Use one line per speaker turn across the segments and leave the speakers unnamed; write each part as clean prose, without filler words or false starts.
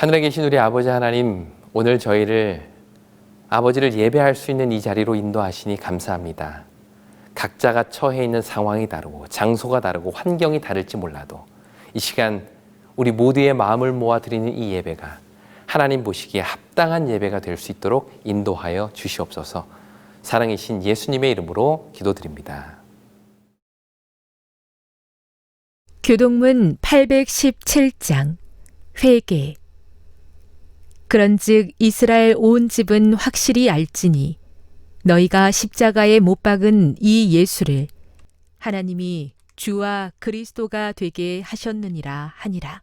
하늘에 계신 우리 아버지 하나님, 오늘 저희를 아버지를 예배할 수 있는 이 자리로 인도하시니 감사합니다. 각자가 처해 있는 상황이 다르고 장소가 다르고 환경이 다를지 몰라도 이 시간 우리 모두의 마음을 모아 드리는 이 예배가 하나님 보시기에 합당한 예배가 될 수 있도록 인도하여 주시옵소서. 사랑이신 예수님의 이름으로 기도드립니다.
교동문 817장 회개. 그런즉 이스라엘 온 집은 확실히 알지니 너희가 십자가에 못 박은 이 예수를 하나님이 주와 그리스도가 되게 하셨느니라 하니라.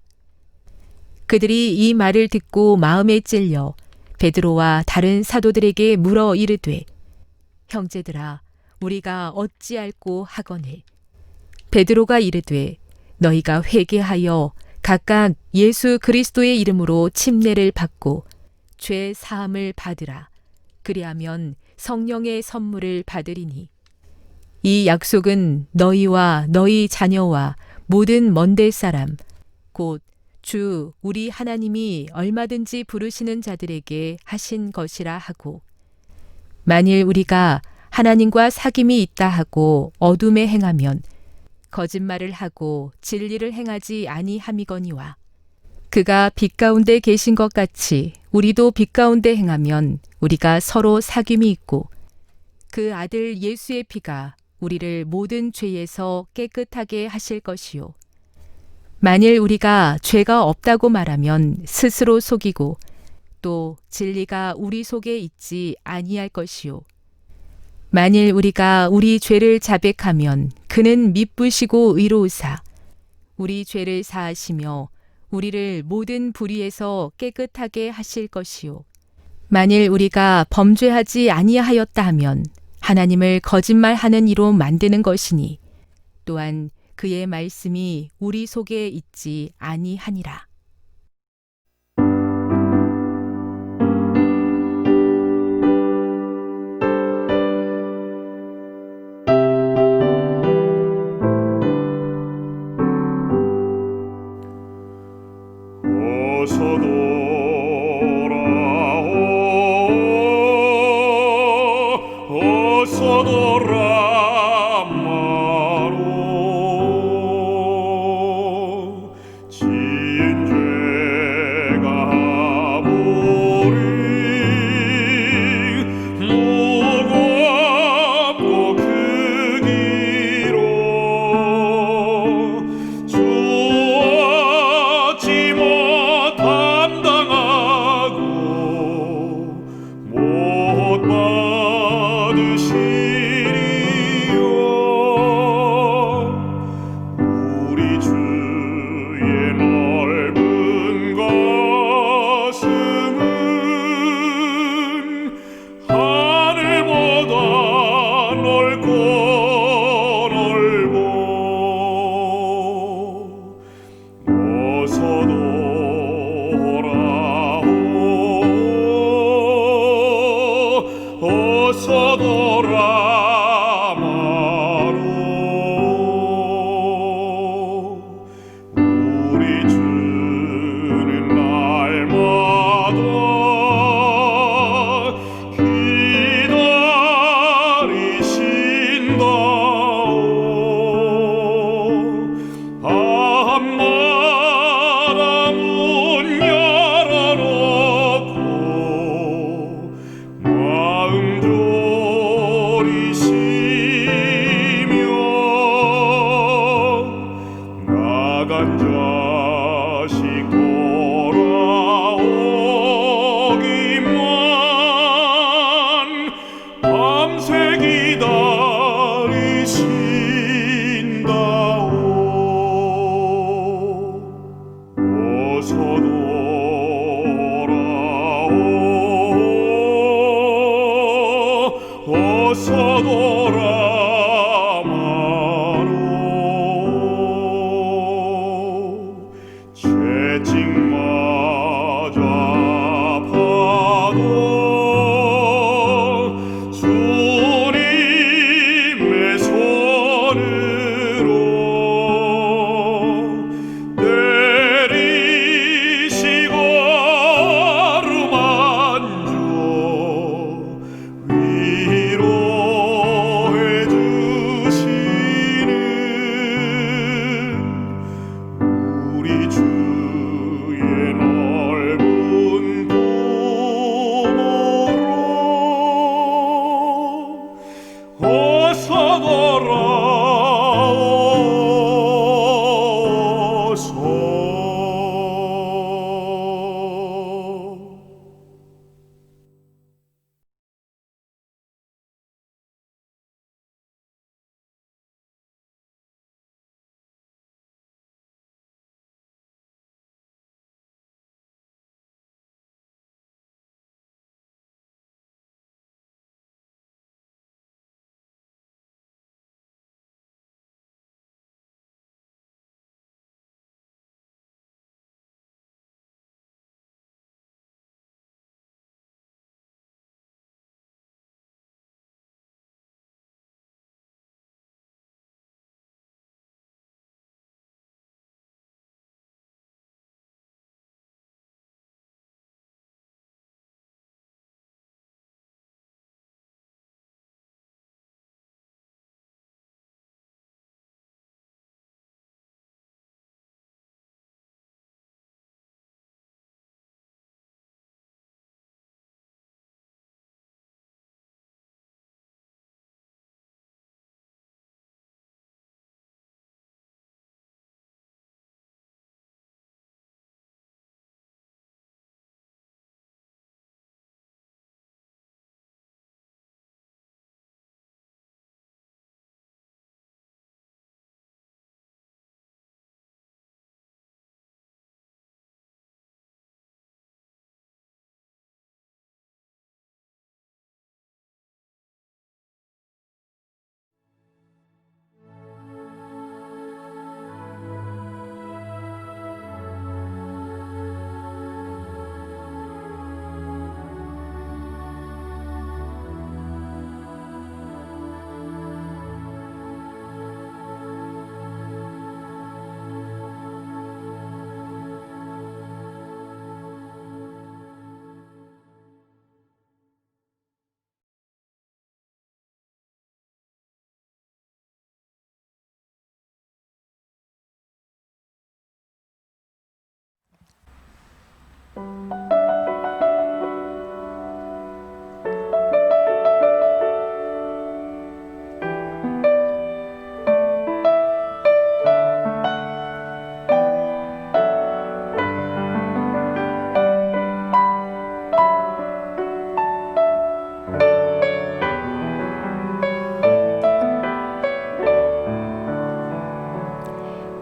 그들이 이 말을 듣고 마음에 찔려 베드로와 다른 사도들에게 물어 이르되, 형제들아, 우리가 어찌할꼬 하거늘. 베드로가 이르되, 너희가 회개하여 각각 예수 그리스도의 이름으로 침례를 받고 죄 사함을 받으라. 그리하면 성령의 선물을 받으리니 이 약속은 너희와 너희 자녀와 모든 먼데 사람 곧 주 우리 하나님이 얼마든지 부르시는 자들에게 하신 것이라 하고, 만일 우리가 하나님과 사귐이 있다 하고 어둠에 행하면 거짓말을 하고 진리를 행하지 아니함이거니와, 그가 빛 가운데 계신 것 같이 우리도 빛 가운데 행하면 우리가 서로 사귐이 있고 그 아들 예수의 피가 우리를 모든 죄에서 깨끗하게 하실 것이요. 만일 우리가 죄가 없다고 말하면 스스로 속이고 또 진리가 우리 속에 있지 아니할 것이요. 만일 우리가 우리 죄를 자백하면 그는 미쁘시고 의로우사 우리 죄를 사하시며 우리를 모든 불의에서 깨끗하게 하실 것이요. 만일 우리가 범죄하지 아니하였다 하면 하나님을 거짓말하는 이로 만드는 것이니 또한 그의 말씀이 우리 속에 있지 아니하니라.
어서 돌아오, 어서 돌아마로. 지은 죄가 아무리 무겁고 크기로 주었지 못함당하고 못 받으시리요. 우리 주의 넓은 가슴은 하늘보다 넓고 넓어. 어서 돌아오, 어서 돌아마로. 우리 주는 날마다 기다리신다오. 밤마다 문 열어놓고 마음 졸이시며 나간 자식 돌아오기만 밤새 기다리신다오. 어서 돌아오, 어서 돌아마로.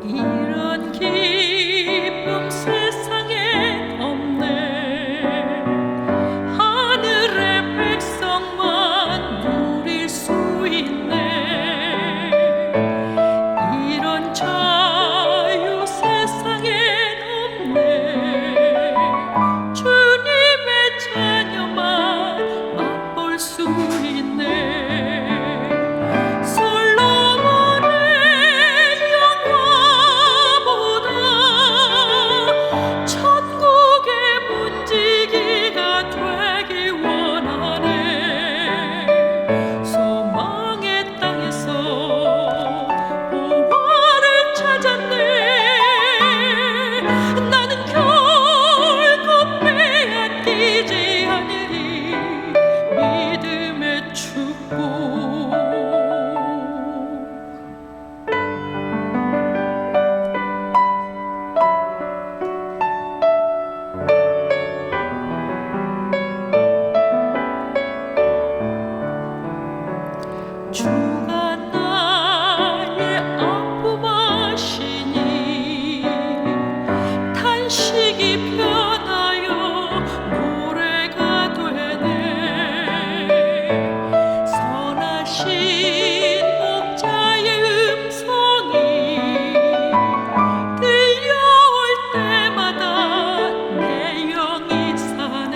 이런 기쁨 세상에 없네. 하늘의 백성만 누릴 수 있네. 이런 자유 세상에 없네. 주님의 자녀만 맛볼 수 있네. 주가 나의 아픔 아시니 탄식이 변하여 노래가 되네. 선하신 목자의 음성이 들려올 때마다 내 영이 사네.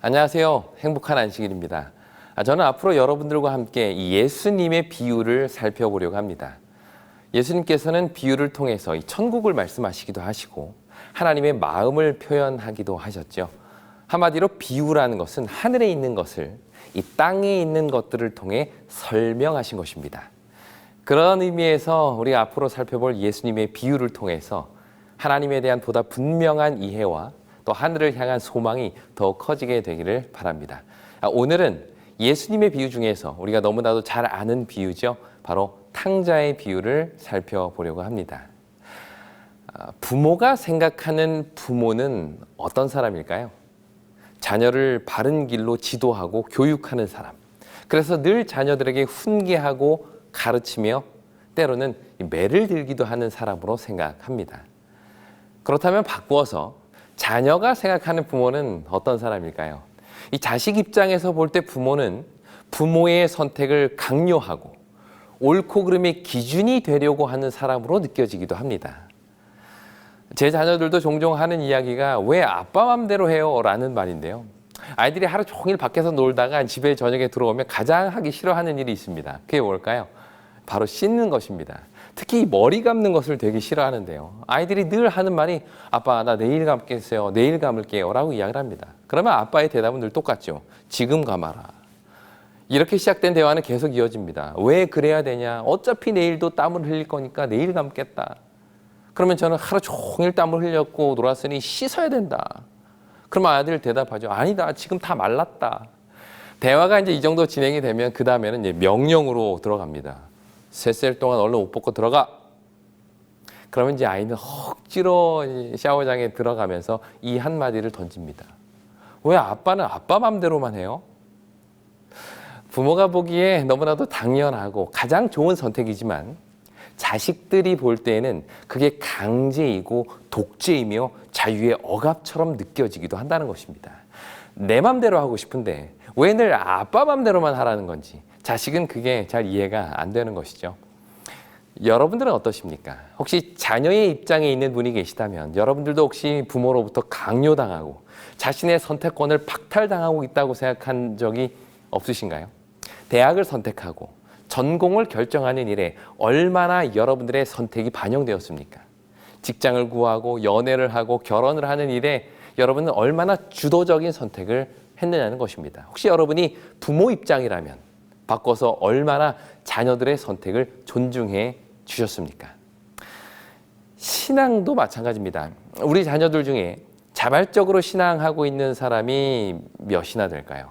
안녕하세요. 행복한 안식일입니다. 저는 앞으로 여러분들과 함께 이 예수님의 비유를 살펴보려고 합니다. 예수님께서는 비유를 통해서 이 천국을 말씀하시기도 하시고 하나님의 마음을 표현하기도 하셨죠. 한마디로 비유라는 것은 하늘에 있는 것을 이 땅에 있는 것들을 통해 설명하신 것입니다. 그런 의미에서 우리가 앞으로 살펴볼 예수님의 비유를 통해서 하나님에 대한 보다 분명한 이해와 또 하늘을 향한 소망이 더 커지게 되기를 바랍니다. 오늘은 예수님의 비유 중에서 우리가 너무나도 잘 아는 비유죠. 바로 탕자의 비유를 살펴보려고 합니다. 부모가 생각하는 부모는 어떤 사람일까요? 자녀를 바른 길로 지도하고 교육하는 사람. 그래서 늘 자녀들에게 훈계하고 가르치며 때로는 매를 들기도 하는 사람으로 생각합니다. 그렇다면 바꾸어서 자녀가 생각하는 부모는 어떤 사람일까요? 이 자식 입장에서 볼 때 부모는 부모의 선택을 강요하고 옳고 그름의 기준이 되려고 하는 사람으로 느껴지기도 합니다. 제 자녀들도 종종 하는 이야기가 왜 아빠 맘대로 해요? 라는 말인데요. 아이들이 하루 종일 밖에서 놀다가 집에 저녁에 들어오면 가장 하기 싫어하는 일이 있습니다. 그게 뭘까요? 바로 씻는 것입니다. 특히 머리 감는 것을 되게 싫어하는데요. 아이들이 늘 하는 말이 아빠 나 내일 감겠어요. 내일 감을게요. 라고 이야기를 합니다. 그러면 아빠의 대답은 늘 똑같죠. 지금 감아라. 이렇게 시작된 대화는 계속 이어집니다. 왜 그래야 되냐? 어차피 내일도 땀을 흘릴 거니까 내일 감겠다. 그러면 저는 하루 종일 땀을 흘렸고 놀았으니 씻어야 된다. 그러면 아이들 대답하죠. 아니다. 지금 다 말랐다. 대화가 이제 이 정도 진행이 되면 그 다음에는 이제 명령으로 들어갑니다. 셋셀 동안 얼른 옷 벗고 들어가. 그러면 이제 아이는 억지로 샤워장에 들어가면서 이 한마디를 던집니다. 왜 아빠는 아빠 맘대로만 해요? 부모가 보기에 너무나도 당연하고 가장 좋은 선택이지만 자식들이 볼 때에는 그게 강제이고 독재이며 자유의 억압처럼 느껴지기도 한다는 것입니다. 내 맘대로 하고 싶은데 왜 늘 아빠 맘대로만 하라는 건지 자식은 그게 잘 이해가 안 되는 것이죠. 여러분들은 어떠십니까? 혹시 자녀의 입장에 있는 분이 계시다면 여러분들도 혹시 부모로부터 강요당하고 자신의 선택권을 박탈당하고 있다고 생각한 적이 없으신가요? 대학을 선택하고 전공을 결정하는 일에 얼마나 여러분들의 선택이 반영되었습니까? 직장을 구하고 연애를 하고 결혼을 하는 일에 여러분은 얼마나 주도적인 선택을 했느냐는 것입니다. 혹시 여러분이 부모 입장이라면 바꿔서 얼마나 자녀들의 선택을 존중해 주셨습니까? 신앙도 마찬가지입니다. 우리 자녀들 중에 자발적으로 신앙하고 있는 사람이 몇이나 될까요?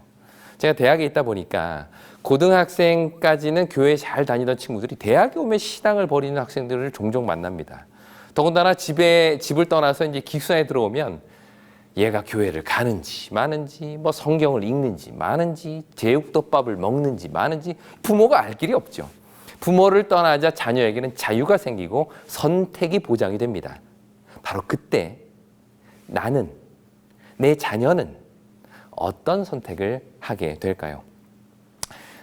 제가 대학에 있다 보니까 고등학생까지는 교회 잘 다니던 친구들이 대학에 오면 신앙을 버리는 학생들을 종종 만납니다. 더군다나 집을 떠나서 이제 기숙사에 들어오면 얘가 교회를 가는지 마는지 뭐 성경을 읽는지 마는지 제육덮밥을 먹는지 마는지 부모가 알 길이 없죠. 부모를 떠나자 자녀에게는 자유가 생기고 선택이 보장이 됩니다. 바로 그때 나는, 내 자녀는 어떤 선택을 하게 될까요?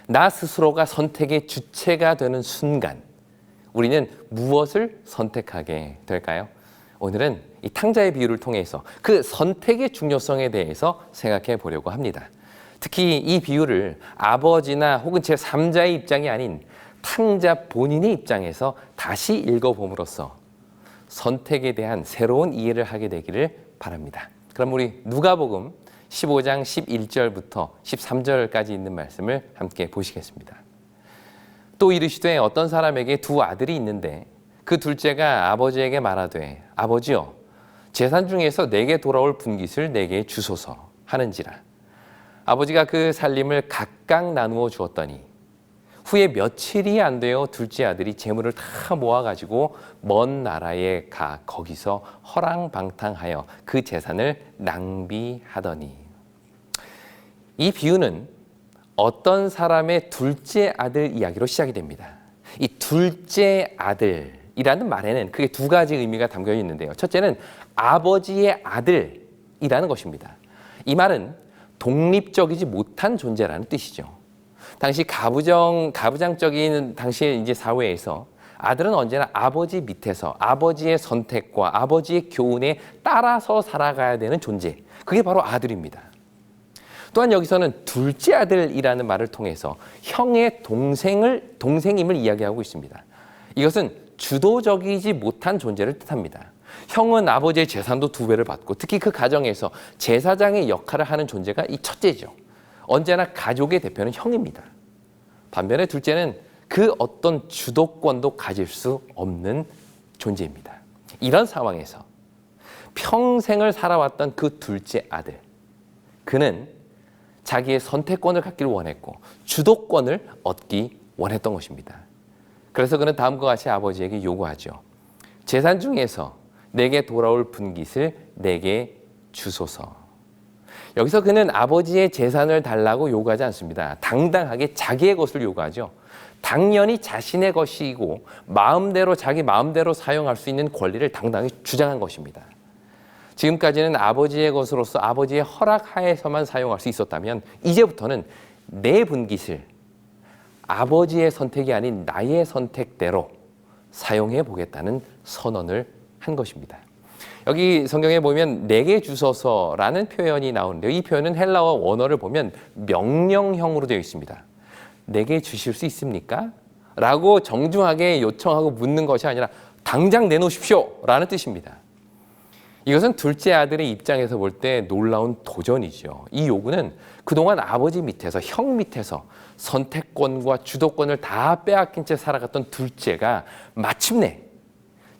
나 스스로가 선택의 주체가 되는 순간 우리는 무엇을 선택하게 될까요? 오늘은 이 탕자의 비유를 통해서 그 선택의 중요성에 대해서 생각해 보려고 합니다. 특히 이 비유를 아버지나 혹은 제3자의 입장이 아닌 탕자 본인의 입장에서 다시 읽어봄으로써 선택에 대한 새로운 이해를 하게 되기를 바랍니다. 그럼 우리 누가복음 15장 11절부터 13절까지 있는 말씀을 함께 보시겠습니다. 또 이르시되 어떤 사람에게 두 아들이 있는데 그 둘째가 아버지에게 말하되 아버지여 재산 중에서 내게 돌아올 분깃을 내게 주소서 하는지라. 아버지가 그 살림을 각각 나누어 주었더니 후에 며칠이 안 되어 둘째 아들이 재물을 다 모아가지고 먼 나라에 가 거기서 허랑방탕하여 그 재산을 낭비하더니. 이 비유는 어떤 사람의 둘째 아들 이야기로 시작이 됩니다. 이 둘째 아들이라는 말에는 크게 두 가지 의미가 담겨 있는데요. 첫째는 아버지의 아들이라는 것입니다. 이 말은 독립적이지 못한 존재라는 뜻이죠. 당시 가부장적인 당시의 이제 사회에서 아들은 언제나 아버지 밑에서 아버지의 선택과 아버지의 교훈에 따라서 살아가야 되는 존재. 그게 바로 아들입니다. 또한 여기서는 둘째 아들이라는 말을 통해서 형의 동생임을 이야기하고 있습니다. 이것은 주도적이지 못한 존재를 뜻합니다. 형은 아버지의 재산도 2배를 받고 특히 그 가정에서 제사장의 역할을 하는 존재가 이 첫째죠. 언제나 가족의 대표는 형입니다. 반면에 둘째는 그 어떤 주도권도 가질 수 없는 존재입니다. 이런 상황에서 평생을 살아왔던 그 둘째 아들, 그는 자기의 선택권을 갖기를 원했고 주도권을 얻기 원했던 것입니다. 그래서 그는 다음과 같이 아버지에게 요구하죠. 재산 중에서 내게 돌아올 분깃을 내게 주소서. 여기서 그는 아버지의 재산을 달라고 요구하지 않습니다. 당당하게 자기의 것을 요구하죠. 당연히 자신의 것이고 자기 마음대로 사용할 수 있는 권리를 당당히 주장한 것입니다. 지금까지는 아버지의 것으로서 아버지의 허락하에서만 사용할 수 있었다면 이제부터는 내 분깃을 아버지의 선택이 아닌 나의 선택대로 사용해 보겠다는 선언을 한 것입니다. 여기 성경에 보면 내게 주소서라는 표현이 나오는데요. 이 표현은 헬라어 원어를 보면 명령형으로 되어 있습니다. 내게 주실 수 있습니까? 라고 정중하게 요청하고 묻는 것이 아니라 당장 내놓으십시오 라는 뜻입니다. 이것은 둘째 아들의 입장에서 볼 때 놀라운 도전이죠. 이 요구는 그동안 아버지 밑에서 형 밑에서 선택권과 주도권을 다 빼앗긴 채 살아갔던 둘째가 마침내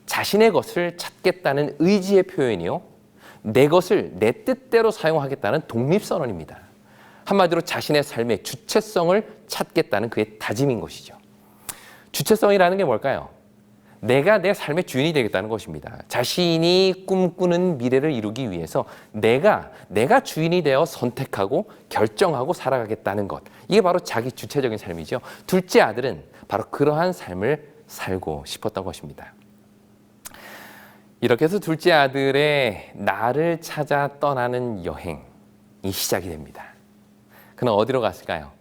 자신의 것을 찾겠다는 의지의 표현이요. 내 것을 내 뜻대로 사용하겠다는 독립선언입니다. 한마디로 자신의 삶의 주체성을 찾겠다는 그의 다짐인 것이죠. 주체성이라는 게 뭘까요? 내가 내 삶의 주인이 되겠다는 것입니다. 자신이 꿈꾸는 미래를 이루기 위해서 내가 주인이 되어 선택하고 결정하고 살아가겠다는 것. 이게 바로 자기 주체적인 삶이죠. 둘째 아들은 바로 그러한 삶을 살고 싶었던 것입니다. 이렇게 해서 둘째 아들의 나를 찾아 떠나는 여행이 시작이 됩니다. 그는 어디로 갔을까요?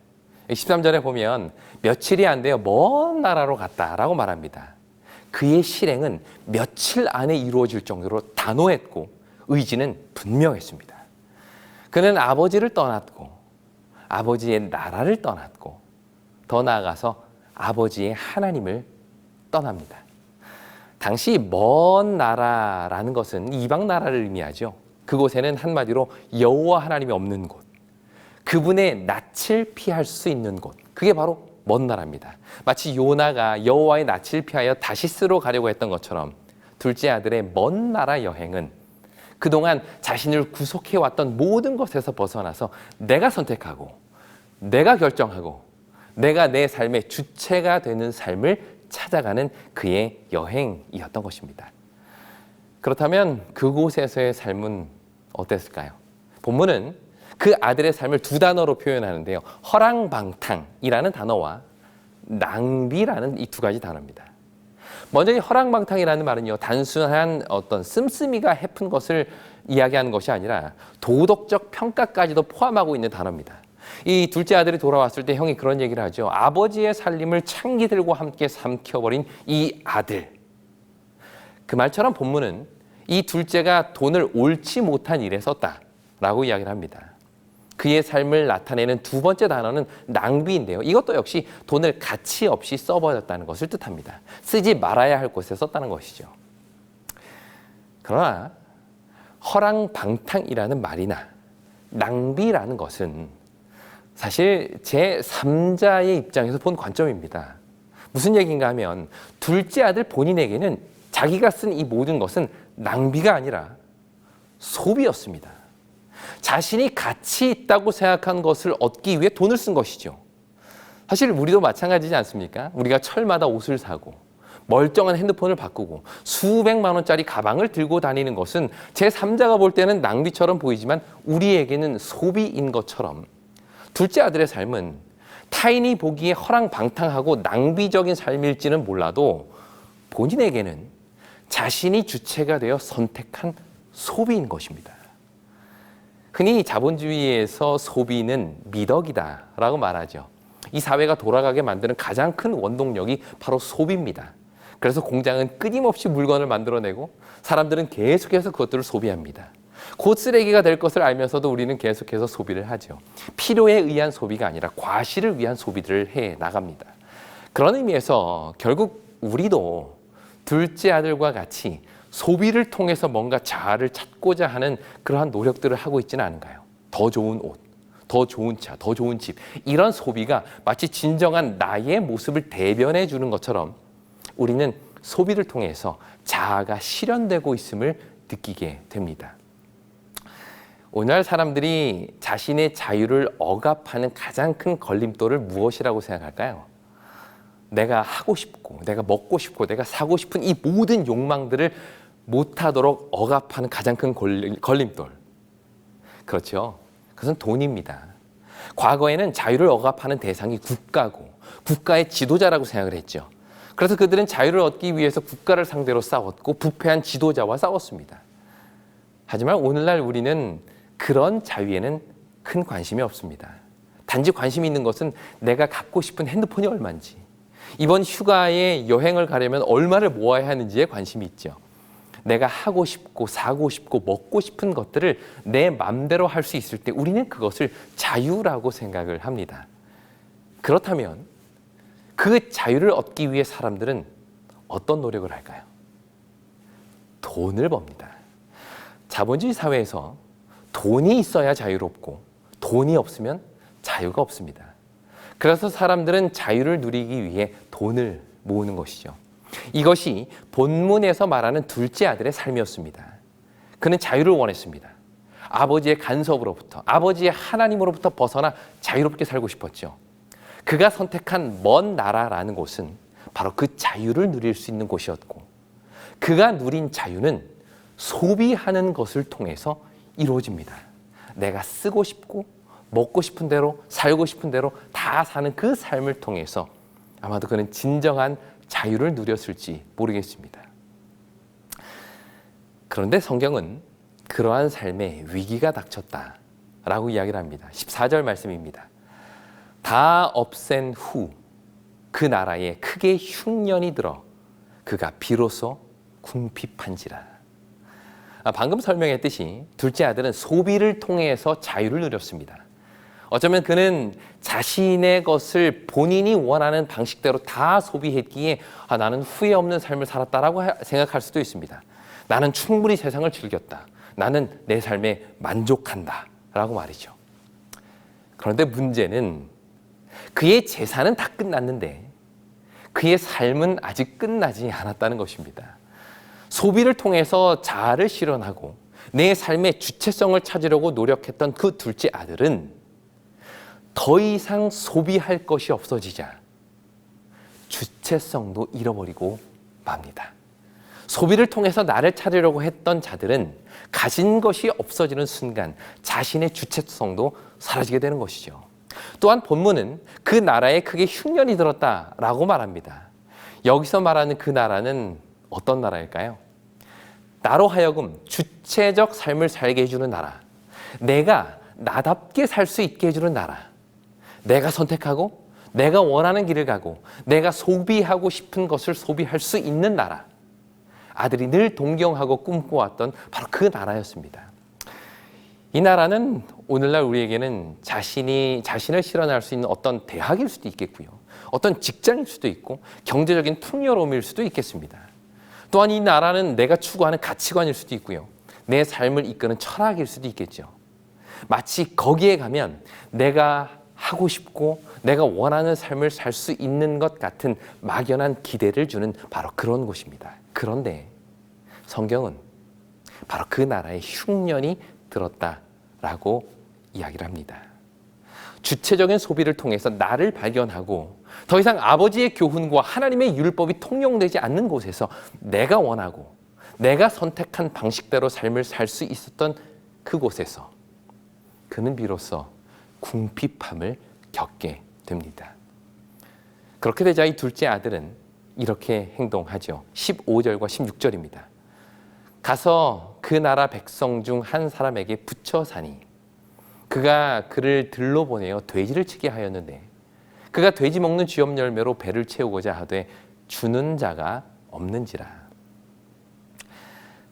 13절에 보면 며칠이 안 되어 먼 나라로 갔다라고 말합니다. 그의 실행은 며칠 안에 이루어질 정도로 단호했고 의지는 분명했습니다. 그는 아버지를 떠났고 아버지의 나라를 떠났고 더 나아가서 아버지의 하나님을 떠납니다. 당시 먼 나라라는 것은 이방 나라를 의미하죠. 그곳에는 한마디로 여호와 하나님이 없는 곳, 그분의 낯을 피할 수 있는 곳, 그게 바로 먼 나라입니다. 마치 요나가 여호와의 낯을 피하여 다시스로 가려고 했던 것처럼 둘째 아들의 먼 나라 여행은 그동안 자신을 구속해왔던 모든 것에서 벗어나서 내가 선택하고 내가 결정하고 내가 내 삶의 주체가 되는 삶을 찾아가는 그의 여행이었던 것입니다. 그렇다면 그곳에서의 삶은 어땠을까요? 본문은 그 아들의 삶을 2단어로 표현하는데요. 허랑방탕이라는 단어와 낭비라는 이 2가지 단어입니다. 먼저 이 허랑방탕이라는 말은요, 단순한 어떤 씀씀이가 해픈 것을 이야기하는 것이 아니라 도덕적 평가까지도 포함하고 있는 단어입니다. 이 둘째 아들이 돌아왔을 때 형이 그런 얘기를 하죠. 아버지의 살림을 창기들과 함께 삼켜버린 이 아들. 그 말처럼 본문은 이 둘째가 돈을 옳지 못한 일에 썼다라고 이야기를 합니다. 그의 삶을 나타내는 2번째 단어는 낭비인데요. 이것도 역시 돈을 가치 없이 써버렸다는 것을 뜻합니다. 쓰지 말아야 할 곳에 썼다는 것이죠. 그러나 허랑방탕이라는 말이나 낭비라는 것은 사실 제3자의 입장에서 본 관점입니다. 무슨 얘기인가 하면 둘째 아들 본인에게는 자기가 쓴 이 모든 것은 낭비가 아니라 소비였습니다. 자신이 가치 있다고 생각한 것을 얻기 위해 돈을 쓴 것이죠. 사실 우리도 마찬가지지 않습니까? 우리가 철마다 옷을 사고 멀쩡한 핸드폰을 바꾸고 수백만 원짜리 가방을 들고 다니는 것은 제3자가 볼 때는 낭비처럼 보이지만 우리에게는 소비인 것처럼 둘째 아들의 삶은 타인이 보기에 허랑방탕하고 낭비적인 삶일지는 몰라도 본인에게는 자신이 주체가 되어 선택한 소비인 것입니다. 흔히 자본주의에서 소비는 미덕이다라고 말하죠. 이 사회가 돌아가게 만드는 가장 큰 원동력이 바로 소비입니다. 그래서 공장은 끊임없이 물건을 만들어내고 사람들은 계속해서 그것들을 소비합니다. 곧 쓰레기가 될 것을 알면서도 우리는 계속해서 소비를 하죠. 필요에 의한 소비가 아니라 과실을 위한 소비들을 해 나갑니다. 그런 의미에서 결국 우리도 둘째 아들과 같이 소비를 통해서 뭔가 자아를 찾고자 하는 그러한 노력들을 하고 있지는 않은가요? 더 좋은 옷, 더 좋은 차, 더 좋은 집, 이런 소비가 마치 진정한 나의 모습을 대변해 주는 것처럼 우리는 소비를 통해서 자아가 실현되고 있음을 느끼게 됩니다. 오늘날 사람들이 자신의 자유를 억압하는 가장 큰 걸림돌을 무엇이라고 생각할까요? 내가 하고 싶고, 내가 먹고 싶고, 내가 사고 싶은 이 모든 욕망들을 못하도록 억압하는 가장 큰 걸림돌. 그렇죠. 그것은 돈입니다. 과거에는 자유를 억압하는 대상이 국가고 국가의 지도자라고 생각을 했죠. 그래서 그들은 자유를 얻기 위해서 국가를 상대로 싸웠고 부패한 지도자와 싸웠습니다. 하지만 오늘날 우리는 그런 자유에는 큰 관심이 없습니다. 단지 관심이 있는 것은 내가 갖고 싶은 핸드폰이 얼마인지, 이번 휴가에 여행을 가려면 얼마를 모아야 하는지에 관심이 있죠. 내가 하고 싶고 사고 싶고 먹고 싶은 것들을 내 맘대로 할 수 있을 때 우리는 그것을 자유라고 생각을 합니다. 그렇다면 그 자유를 얻기 위해 사람들은 어떤 노력을 할까요? 돈을 법니다. 자본주의 사회에서 돈이 있어야 자유롭고 돈이 없으면 자유가 없습니다. 그래서 사람들은 자유를 누리기 위해 돈을 모으는 것이죠. 이것이 본문에서 말하는 둘째 아들의 삶이었습니다. 그는 자유를 원했습니다. 아버지의 간섭으로부터, 아버지의 하나님으로부터 벗어나 자유롭게 살고 싶었죠. 그가 선택한 먼 나라라는 곳은 바로 그 자유를 누릴 수 있는 곳이었고, 그가 누린 자유는 소비하는 것을 통해서 이루어집니다. 내가 쓰고 싶고 먹고 싶은 대로 살고 싶은 대로 다 사는 그 삶을 통해서 아마도 그는 진정한 자유를 누렸을지 모르겠습니다. 그런데 성경은 그러한 삶에 위기가 닥쳤다라고 이야기를 합니다. 14절 말씀입니다. 다 없앤 후 그 나라에 크게 흉년이 들어 그가 비로소 궁핍한지라. 방금 설명했듯이 둘째 아들은 소비를 통해서 자유를 누렸습니다. 어쩌면 그는 자신의 것을 본인이 원하는 방식대로 다 소비했기에 나는 후회 없는 삶을 살았다라고 생각할 수도 있습니다. 나는 충분히 세상을 즐겼다. 나는 내 삶에 만족한다 라고 말이죠. 그런데 문제는 그의 재산은 다 끝났는데 그의 삶은 아직 끝나지 않았다는 것입니다. 소비를 통해서 자아를 실현하고 내 삶의 주체성을 찾으려고 노력했던 그 둘째 아들은 더 이상 소비할 것이 없어지자 주체성도 잃어버리고 맙니다. 소비를 통해서 나를 찾으려고 했던 자들은 가진 것이 없어지는 순간 자신의 주체성도 사라지게 되는 것이죠. 또한 본문은 그 나라에 크게 흉년이 들었다라고 말합니다. 여기서 말하는 그 나라는 어떤 나라일까요? 나로 하여금 주체적 삶을 살게 해주는 나라, 내가 나답게 살 수 있게 해주는 나라, 내가 선택하고 내가 원하는 길을 가고 내가 소비하고 싶은 것을 소비할 수 있는 나라, 아들이 늘 동경하고 꿈꿔왔던 바로 그 나라였습니다. 이 나라는 오늘날 우리에게는 자신을 실현할 수 있는 어떤 대학일 수도 있겠고요, 어떤 직장일 수도 있고 경제적인 풍요로움일 수도 있겠습니다. 또한 이 나라는 내가 추구하는 가치관일 수도 있고요, 내 삶을 이끄는 철학일 수도 있겠죠. 마치 거기에 가면 내가 하고 싶고 내가 원하는 삶을 살 수 있는 것 같은 막연한 기대를 주는 바로 그런 곳입니다. 그런데 성경은 바로 그 나라에 흉년이 들었다라고 이야기를 합니다. 주체적인 소비를 통해서 나를 발견하고 더 이상 아버지의 교훈과 하나님의 율법이 통용되지 않는 곳에서 내가 원하고 내가 선택한 방식대로 삶을 살 수 있었던 그곳에서 그는 비로소 궁핍함을 겪게 됩니다. 그렇게 되자 이 둘째 아들은 이렇게 행동하죠. 15절과 16절입니다. 가서 그 나라 백성 중 한 사람에게 붙여 사니 그가 그를 들로 보내어 돼지를 치게 하였는데 그가 돼지 먹는 쥐업 열매로 배를 채우고자 하되 주는 자가 없는지라.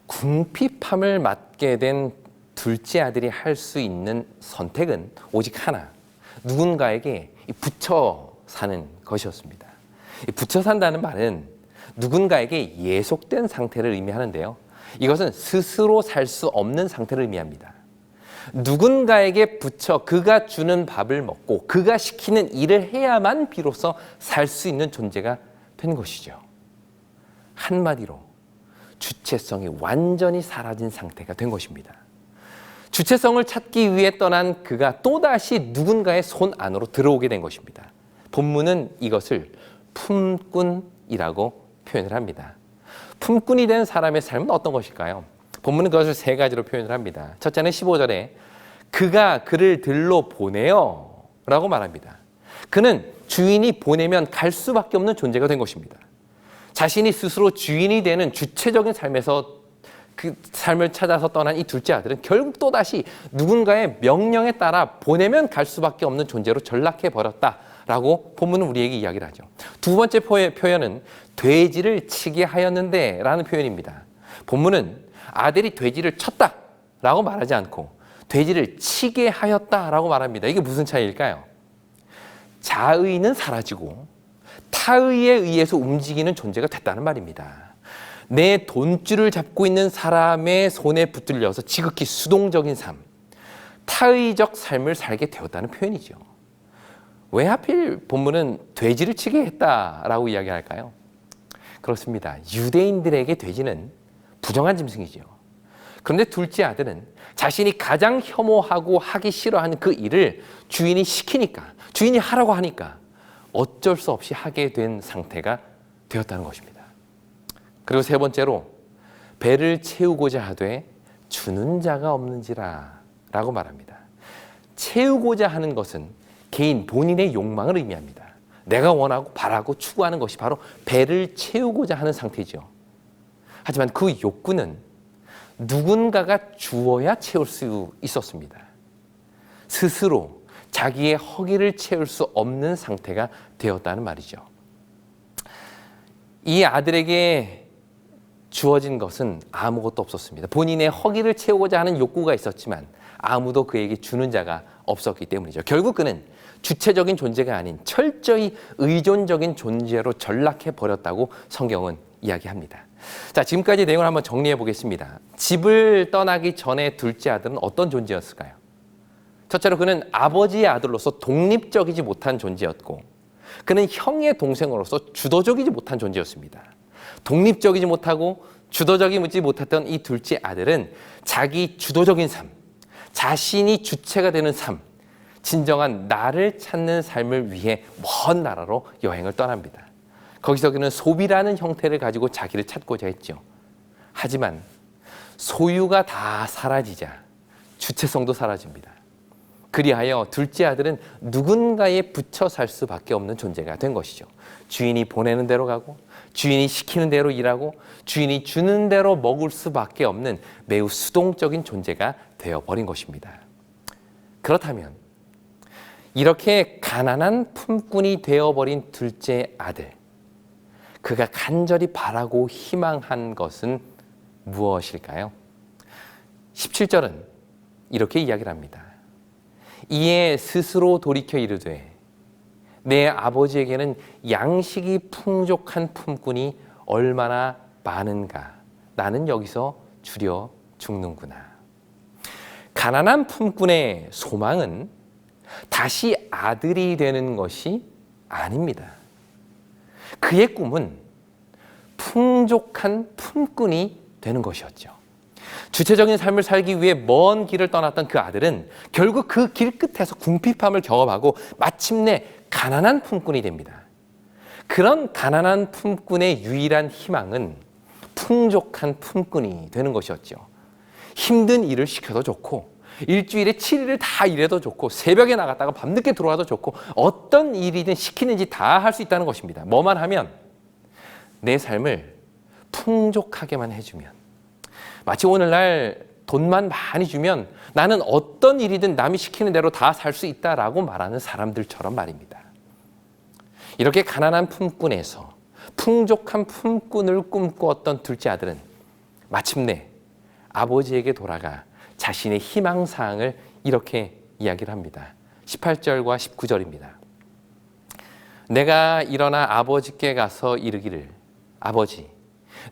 궁핍함을 맞게 된 둘째 아들이 할 수 있는 선택은 오직 하나, 누군가에게 붙여 사는 것이었습니다. 붙여 산다는 말은 누군가에게 예속된 상태를 의미하는데요, 이것은 스스로 살 수 없는 상태를 의미합니다. 누군가에게 붙여 그가 주는 밥을 먹고 그가 시키는 일을 해야만 비로소 살 수 있는 존재가 된 것이죠. 한마디로 주체성이 완전히 사라진 상태가 된 것입니다. 주체성을 찾기 위해 떠난 그가 또다시 누군가의 손 안으로 들어오게 된 것입니다. 본문은 이것을 품꾼이라고 표현을 합니다. 품꾼이 된 사람의 삶은 어떤 것일까요? 본문은 그것을 세 가지로 표현을 합니다. 첫째는 15절에 그가 그를 들러 보내요 라고 말합니다. 그는 주인이 보내면 갈 수밖에 없는 존재가 된 것입니다. 자신이 스스로 주인이 되는 주체적인 삶에서 그 삶을 찾아서 떠난 이 둘째 아들은 결국 또다시 누군가의 명령에 따라 보내면 갈 수밖에 없는 존재로 전락해 버렸다라고 본문은 우리에게 이야기를 하죠. 두 번째 표현은 돼지를 치게 하였는데 라는 표현입니다. 본문은 아들이 돼지를 쳤다라고 말하지 않고 돼지를 치게 하였다라고 말합니다. 이게 무슨 차이일까요? 자의는 사라지고 타의에 의해서 움직이는 존재가 됐다는 말입니다. 내 돈줄을 잡고 있는 사람의 손에 붙들려서 지극히 수동적인 삶, 타의적 삶을 살게 되었다는 표현이죠. 왜 하필 본문은 돼지를 치게 했다라고 이야기할까요? 그렇습니다. 유대인들에게 돼지는 부정한 짐승이죠. 그런데 둘째 아들은 자신이 가장 혐오하고 하기 싫어하는 그 일을 주인이 시키니까, 주인이 하라고 하니까 어쩔 수 없이 하게 된 상태가 되었다는 것입니다. 그리고 세 번째로 배를 채우고자 하되 주는 자가 없는지라 라고 말합니다. 채우고자 하는 것은 개인 본인의 욕망을 의미합니다. 내가 원하고 바라고 추구하는 것이 바로 배를 채우고자 하는 상태죠. 하지만 그 욕구는 누군가가 주어야 채울 수 있었습니다. 스스로 자기의 허기를 채울 수 없는 상태가 되었다는 말이죠. 이 아들에게 주어진 것은 아무것도 없었습니다. 본인의 허기를 채우고자 하는 욕구가 있었지만 아무도 그에게 주는 자가 없었기 때문이죠. 결국 그는 주체적인 존재가 아닌 철저히 의존적인 존재로 전락해 버렸다고 성경은 이야기합니다. 자, 지금까지 내용을 한번 정리해 보겠습니다. 집을 떠나기 전에 둘째 아들은 어떤 존재였을까요? 첫째로 그는 아버지의 아들로서 독립적이지 못한 존재였고 그는 형의 동생으로서 주도적이지 못한 존재였습니다. 독립적이지 못하고 주도적이지 못했던 이 둘째 아들은 자기 주도적인 삶, 자신이 주체가 되는 삶, 진정한 나를 찾는 삶을 위해 먼 나라로 여행을 떠납니다. 거기서 그는 소비라는 형태를 가지고 자기를 찾고자 했죠. 하지만 소유가 다 사라지자 주체성도 사라집니다. 그리하여 둘째 아들은 누군가에 붙여 살 수밖에 없는 존재가 된 것이죠. 주인이 보내는 대로 가고 주인이 시키는 대로 일하고 주인이 주는 대로 먹을 수밖에 없는 매우 수동적인 존재가 되어버린 것입니다. 그렇다면 이렇게 가난한 품꾼이 되어버린 둘째 아들, 그가 간절히 바라고 희망한 것은 무엇일까요? 17절은 이렇게 이야기를 합니다. 이에 스스로 돌이켜 이르되 내 아버지에게는 양식이 풍족한 품꾼이 얼마나 많은가. 나는 여기서 줄여 죽는구나. 가난한 품꾼의 소망은 다시 아들이 되는 것이 아닙니다. 그의 꿈은 풍족한 품꾼이 되는 것이었죠. 주체적인 삶을 살기 위해 먼 길을 떠났던 그 아들은 결국 그 길 끝에서 궁핍함을 경험하고 마침내 가난한 품꾼이 됩니다. 그런 가난한 품꾼의 유일한 희망은 풍족한 품꾼이 되는 것이었죠. 힘든 일을 시켜도 좋고 일주일에 7일을 다 일해도 좋고 새벽에 나갔다가 밤늦게 들어와도 좋고 어떤 일이든 시키는지 다 할 수 있다는 것입니다. 뭐만 하면 내 삶을 풍족하게만 해주면, 마치 오늘날 돈만 많이 주면 나는 어떤 일이든 남이 시키는 대로 다 살 수 있다라고 말하는 사람들처럼 말입니다. 이렇게 가난한 품꾼에서 풍족한 품꾼을 꿈꾸었던 둘째 아들은 마침내 아버지에게 돌아가 자신의 희망사항을 이렇게 이야기를 합니다. 18절과 19절입니다. 내가 일어나 아버지께 가서 이르기를 아버지,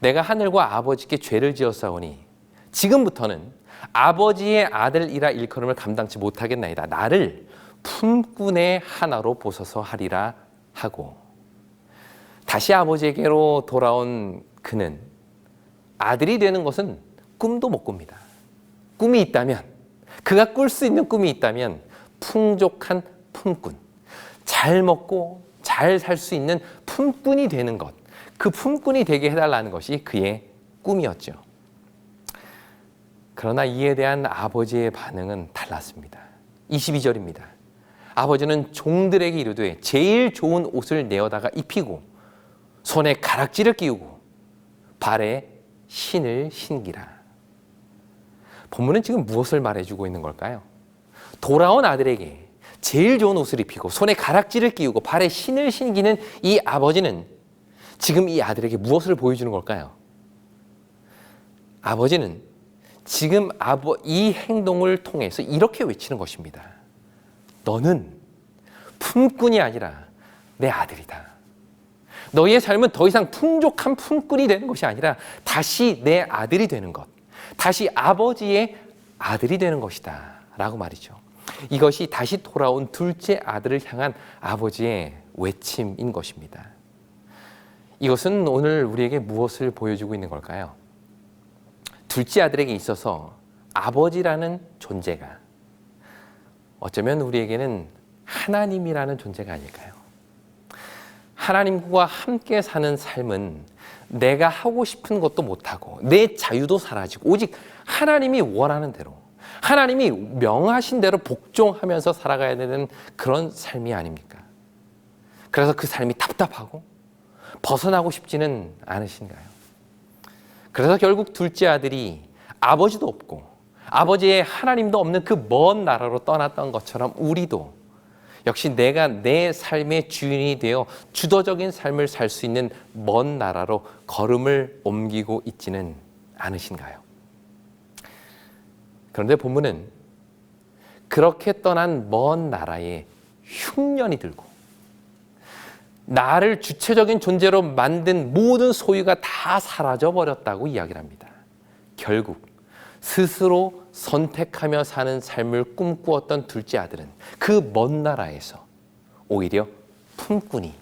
내가 하늘과 아버지께 죄를 지었사오니 지금부터는 아버지의 아들이라 일컬음을 감당치 못하겠나이다. 나를 품꾼의 하나로 보소서 하리라 하고, 다시 아버지에게로 돌아온 그는 아들이 되는 것은 꿈도 못 꿉니다. 꿈이 있다면, 그가 꿀 수 있는 꿈이 있다면 풍족한 품꾼, 잘 먹고 잘 살 수 있는 품꾼이 되는 것, 그 품꾼이 되게 해달라는 것이 그의 꿈이었죠. 그러나 이에 대한 아버지의 반응은 달랐습니다. 22절입니다. 아버지는 종들에게 이르되 제일 좋은 옷을 내어다가 입히고 손에 가락지를 끼우고 발에 신을 신기라. 본문은 지금 무엇을 말해주고 있는 걸까요? 돌아온 아들에게 제일 좋은 옷을 입히고 손에 가락지를 끼우고 발에 신을 신기는 이 아버지는 지금 이 아들에게 무엇을 보여주는 걸까요? 아버지는 지금 이 행동을 통해서 이렇게 외치는 것입니다. 너는 품꾼이 아니라 내 아들이다. 너희의 삶은 더 이상 풍족한 품꾼이 되는 것이 아니라 다시 내 아들이 되는 것, 다시 아버지의 아들이 되는 것이다 라고 말이죠. 이것이 다시 돌아온 둘째 아들을 향한 아버지의 외침인 것입니다. 이것은 오늘 우리에게 무엇을 보여주고 있는 걸까요? 둘째 아들에게 있어서 아버지라는 존재가 어쩌면 우리에게는 하나님이라는 존재가 아닐까요? 하나님과 함께 사는 삶은 내가 하고 싶은 것도 못하고 내 자유도 사라지고 오직 하나님이 원하는 대로, 하나님이 명하신 대로 복종하면서 살아가야 되는 그런 삶이 아닙니까? 그래서 그 삶이 답답하고 벗어나고 싶지는 않으신가요? 그래서 결국 둘째 아들이 아버지도 없고 아버지의 하나님도 없는 그 먼 나라로 떠났던 것처럼 우리도 역시 내가 내 삶의 주인이 되어 주도적인 삶을 살 수 있는 먼 나라로 걸음을 옮기고 있지는 않으신가요? 그런데 본문은 그렇게 떠난 먼 나라에 흉년이 들고 나를 주체적인 존재로 만든 모든 소유가 다 사라져버렸다고 이야기를 합니다. 결국 스스로 선택하며 사는 삶을 꿈꾸었던 둘째 아들은 그 먼 나라에서 오히려 품꾼이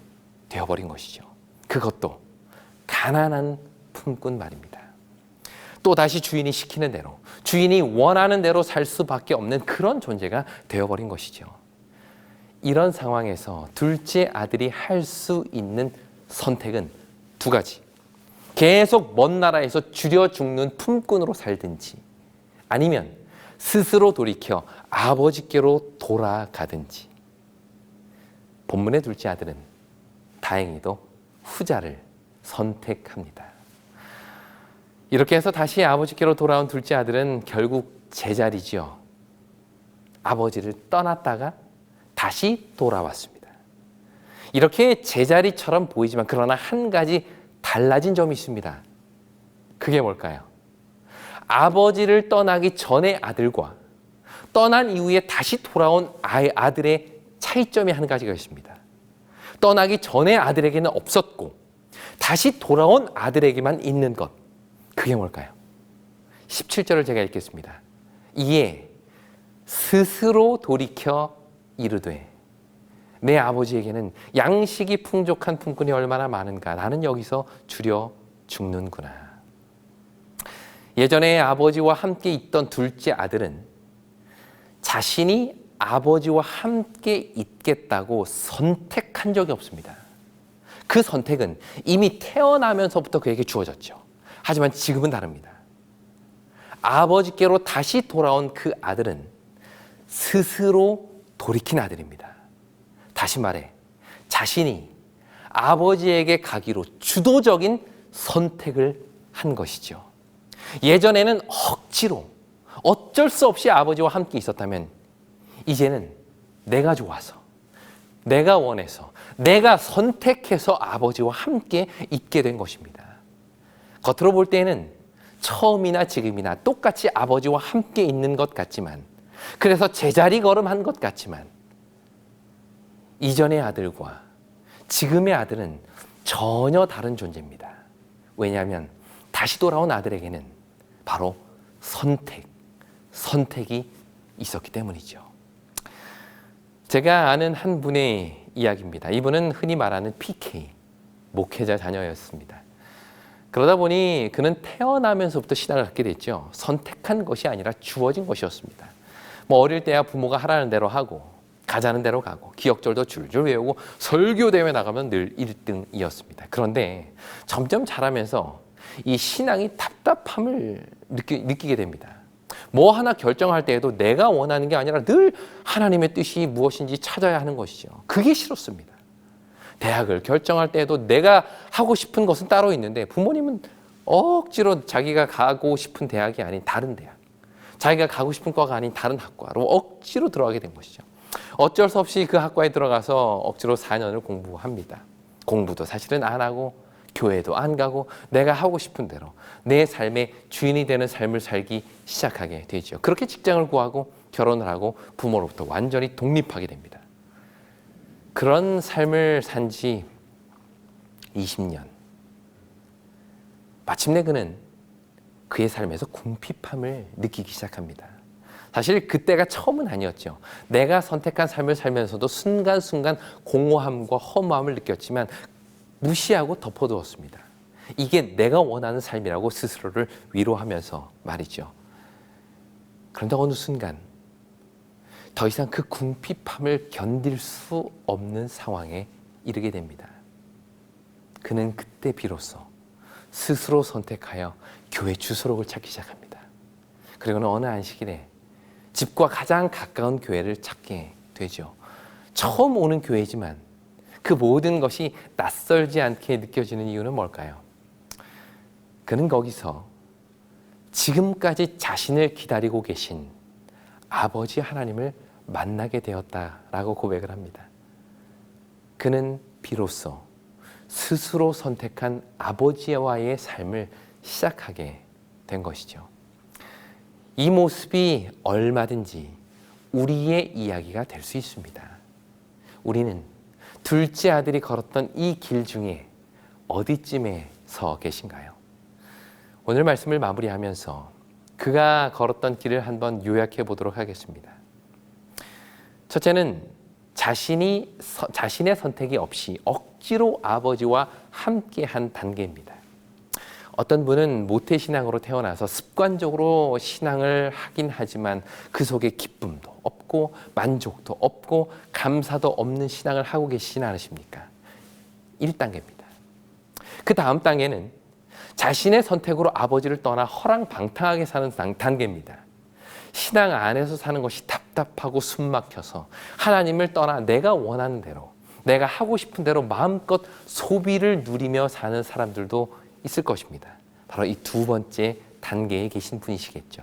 되어버린 것이죠. 그것도 가난한 품꾼 말입니다. 또다시 주인이 시키는 대로, 주인이 원하는 대로 살 수밖에 없는 그런 존재가 되어버린 것이죠. 이런 상황에서 둘째 아들이 할 수 있는 선택은 두 가지. 계속 먼 나라에서 줄여 죽는 품꾼으로 살든지 아니면 스스로 돌이켜 아버지께로 돌아가든지. 본문의 둘째 아들은 다행히도 후자를 선택합니다. 이렇게 해서 다시 아버지께로 돌아온 둘째 아들은 결국 제자리지요. 아버지를 떠났다가 다시 돌아왔습니다. 이렇게 제자리처럼 보이지만 그러나 한 가지 달라진 점이 있습니다. 그게 뭘까요? 아버지를 떠나기 전의 아들과 떠난 이후에 다시 돌아온 아들의 차이점이 한 가지가 있습니다. 떠나기 전의 아들에게는 없었고 다시 돌아온 아들에게만 있는 것. 그게 뭘까요? 17절을 제가 읽겠습니다. 이에 스스로 돌이켜 이르되 내 아버지에게는 양식이 풍족한 품꾼이 얼마나 많은가. 나는 여기서 줄여 죽는구나. 예전에 아버지와 함께 있던 둘째 아들은 자신이 아버지와 함께 있겠다고 선택한 적이 없습니다. 그 선택은 이미 태어나면서부터 그에게 주어졌죠. 하지만 지금은 다릅니다. 아버지께로 다시 돌아온 그 아들은 스스로 돌이킨 아들입니다. 다시 말해 자신이 아버지에게 가기로 주도적인 선택을 한 것이죠. 예전에는 억지로 어쩔 수 없이 아버지와 함께 있었다면 이제는 내가 좋아서, 내가 원해서, 내가 선택해서 아버지와 함께 있게 된 것입니다. 겉으로 볼 때는 처음이나 지금이나 똑같이 아버지와 함께 있는 것 같지만, 그래서 제자리 걸음한 것 같지만 이전의 아들과 지금의 아들은 전혀 다른 존재입니다. 왜냐하면 다시 돌아온 아들에게는 바로 선택이 있었기 때문이죠. 제가 아는 한 분의 이야기입니다. 이분은 흔히 말하는 PK, 목회자 자녀였습니다. 그러다 보니 그는 태어나면서부터 신앙을 갖게 됐죠. 선택한 것이 아니라 주어진 것이었습니다. 뭐 어릴 때야 부모가 하라는 대로 하고 가자는 대로 가고 기억절도 줄줄 외우고 설교대회 나가면 늘 1등이었습니다. 그런데 점점 자라면서 이 신앙이 답답함을 느끼게 됩니다. 뭐 하나 결정할 때에도 내가 원하는 게 아니라 늘 하나님의 뜻이 무엇인지 찾아야 하는 것이죠. 그게 싫었습니다. 대학을 결정할 때에도 내가 하고 싶은 것은 따로 있는데 부모님은 억지로 자기가 가고 싶은 대학이 아닌 다른 대학, 자기가 가고 싶은 과가 아닌 다른 학과로 억지로 들어가게 된 것이죠. 어쩔 수 없이 그 학과에 들어가서 억지로 4년을 공부합니다. 공부도 사실은 안 하고 교회도 안 가고 내가 하고 싶은 대로 내 삶의 주인이 되는 삶을 살기 시작하게 되죠. 그렇게 직장을 구하고 결혼을 하고 부모로부터 완전히 독립하게 됩니다. 그런 삶을 산 지 20년. 마침내 그는 그의 삶에서 궁핍함을 느끼기 시작합니다. 사실 그때가 처음은 아니었죠. 내가 선택한 삶을 살면서도 순간순간 공허함과 허무함을 느꼈지만 무시하고 덮어두었습니다. 이게 내가 원하는 삶이라고 스스로를 위로하면서 말이죠. 그런데 어느 순간 더 이상 그 궁핍함을 견딜 수 없는 상황에 이르게 됩니다. 그는 그때 비로소 스스로 선택하여 교회 주소록을 찾기 시작합니다. 그리고는 어느 안식일에 집과 가장 가까운 교회를 찾게 되죠. 처음 오는 교회지만 그 모든 것이 낯설지 않게 느껴지는 이유는 뭘까요? 그는 거기서 지금까지 자신을 기다리고 계신 아버지 하나님을 만나게 되었다라고 고백을 합니다. 그는 비로소 스스로 선택한 아버지와의 삶을 시작하게 된 것이죠. 이 모습이 얼마든지 우리의 이야기가 될 수 있습니다. 우리는 둘째 아들이 걸었던 이 길 중에 어디쯤에 서 계신가요? 오늘 말씀을 마무리하면서 그가 걸었던 길을 한번 요약해 보도록 하겠습니다. 첫째는 자신의 선택이 없이 억지로 아버지와 함께한 단계입니다. 어떤 분은 모태신앙으로 태어나서 습관적으로 신앙을 하긴 하지만 그 속에 기쁨도 없고 만족도 없고 감사도 없는 신앙을 하고 계시진 않으십니까? 1단계입니다. 그 다음 단계는 자신의 선택으로 아버지를 떠나 허랑방탕하게 사는 단계입니다. 신앙 안에서 사는 것이 답답하고 숨막혀서 하나님을 떠나 내가 원하는 대로, 내가 하고 싶은 대로 마음껏 소비를 누리며 사는 사람들도 있을 것입니다. 바로 이 두 번째 단계에 계신 분이시겠죠.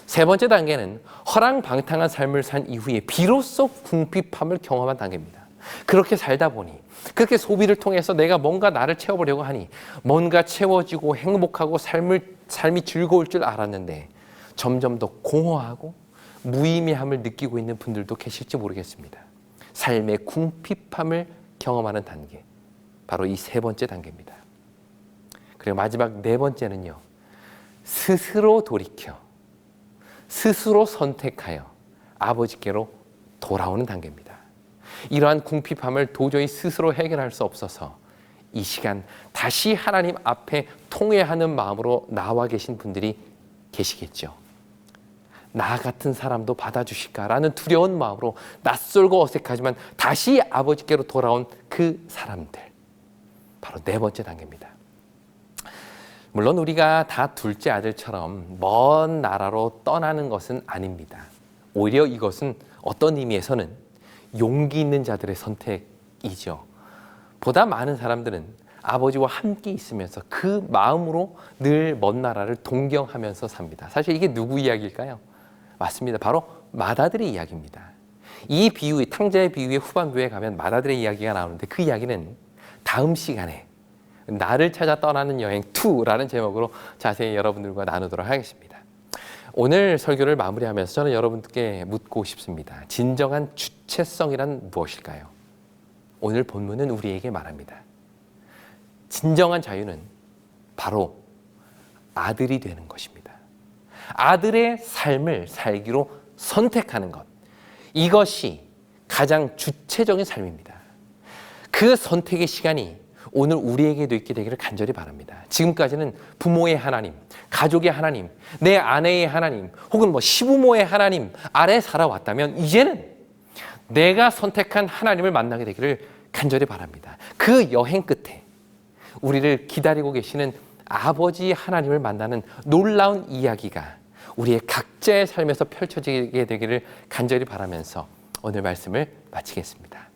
세 번째 단계는 허랑방탕한 삶을 산 이후에 비로소 궁핍함을 경험한 단계입니다. 그렇게 살다 보니, 그렇게 소비를 통해서 내가 뭔가 나를 채워보려고 하니 뭔가 채워지고 행복하고 삶이 즐거울 줄 알았는데 점점 더 공허하고 무의미함을 느끼고 있는 분들도 계실지 모르겠습니다. 삶의 궁핍함을 경험하는 단계, 바로 이 세 번째 단계입니다. 그리고 마지막 네 번째는요, 스스로 돌이켜 스스로 선택하여 아버지께로 돌아오는 단계입니다. 이러한 궁핍함을 도저히 스스로 해결할 수 없어서 이 시간 다시 하나님 앞에 통회하는 마음으로 나와 계신 분들이 계시겠죠. 나 같은 사람도 받아주실까라는 두려운 마음으로 낯설고 어색하지만 다시 아버지께로 돌아온 그 사람들, 바로 네 번째 단계입니다. 물론 우리가 다 둘째 아들처럼 먼 나라로 떠나는 것은 아닙니다. 오히려 이것은 어떤 의미에서는 용기 있는 자들의 선택이죠. 보다 많은 사람들은 아버지와 함께 있으면서 그 마음으로 늘 먼 나라를 동경하면서 삽니다. 사실 이게 누구 이야기일까요? 맞습니다. 바로 마다들의 이야기입니다. 이 비유, 탕자의 비유의 후반부에 가면 마다들의 이야기가 나오는데 그 이야기는 다음 시간에 나를 찾아 떠나는 여행 2라는 제목으로 자세히 여러분들과 나누도록 하겠습니다. 오늘 설교를 마무리하면서 저는 여러분께 묻고 싶습니다. 진정한 주체성이란 무엇일까요? 오늘 본문은 우리에게 말합니다. 진정한 자유는 바로 아들이 되는 것입니다. 아들의 삶을 살기로 선택하는 것. 이것이 가장 주체적인 삶입니다. 그 선택의 시간이 오늘 우리에게도 있게 되기를 간절히 바랍니다. 지금까지는 부모의 하나님, 가족의 하나님, 내 아내의 하나님, 혹은 시부모의 하나님 아래 살아왔다면 이제는 내가 선택한 하나님을 만나게 되기를 간절히 바랍니다. 그 여행 끝에 우리를 기다리고 계시는 아버지 하나님을 만나는 놀라운 이야기가 우리의 각자의 삶에서 펼쳐지게 되기를 간절히 바라면서 오늘 말씀을 마치겠습니다.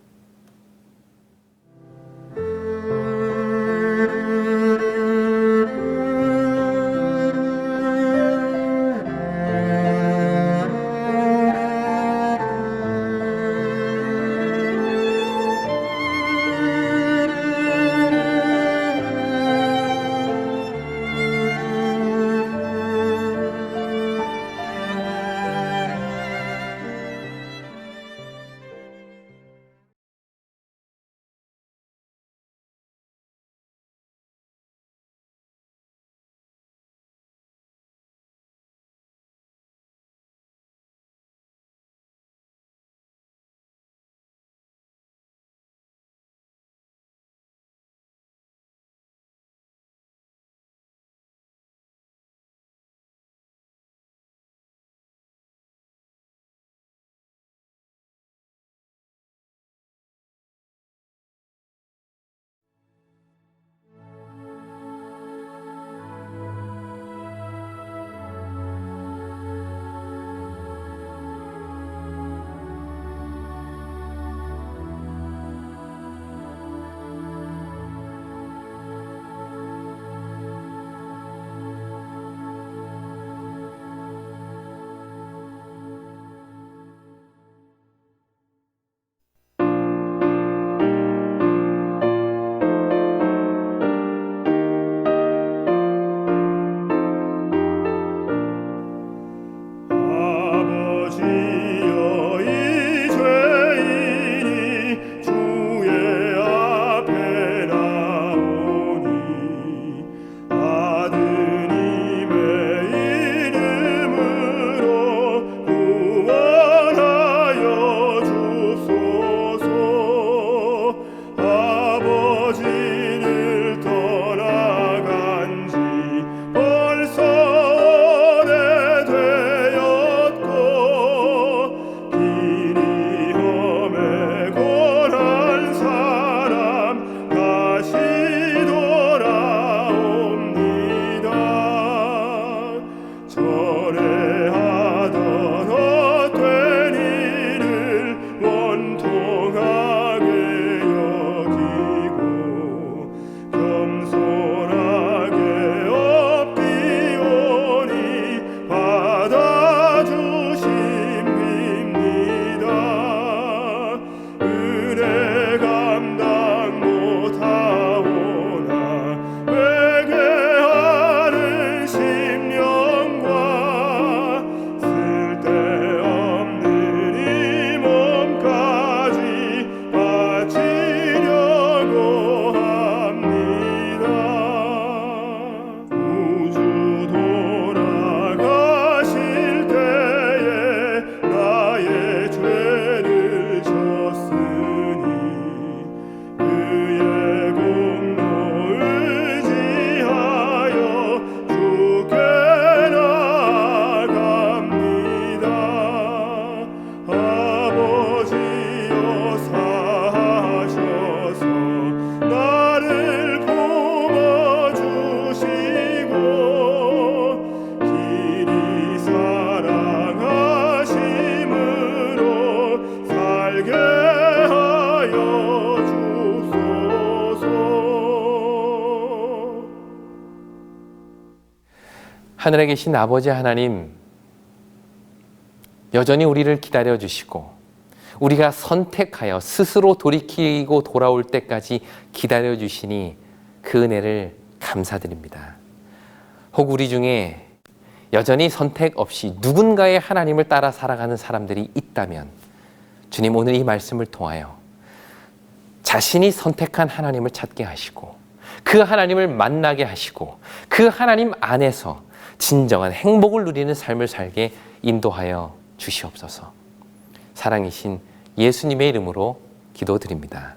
하늘에 계신 아버지 하나님, 여전히 우리를 기다려주시고 우리가 선택하여 스스로 돌이키고 돌아올 때까지 기다려주시니 그 은혜를 감사드립니다. 혹 우리 중에 여전히 선택 없이 누군가의 하나님을 따라 살아가는 사람들이 있다면 주님, 오늘 이 말씀을 통하여 자신이 선택한 하나님을 찾게 하시고 그 하나님을 만나게 하시고 그 하나님 안에서 진정한 행복을 누리는 삶을 살게 인도하여 주시옵소서. 사랑이신 예수님의 이름으로 기도드립니다.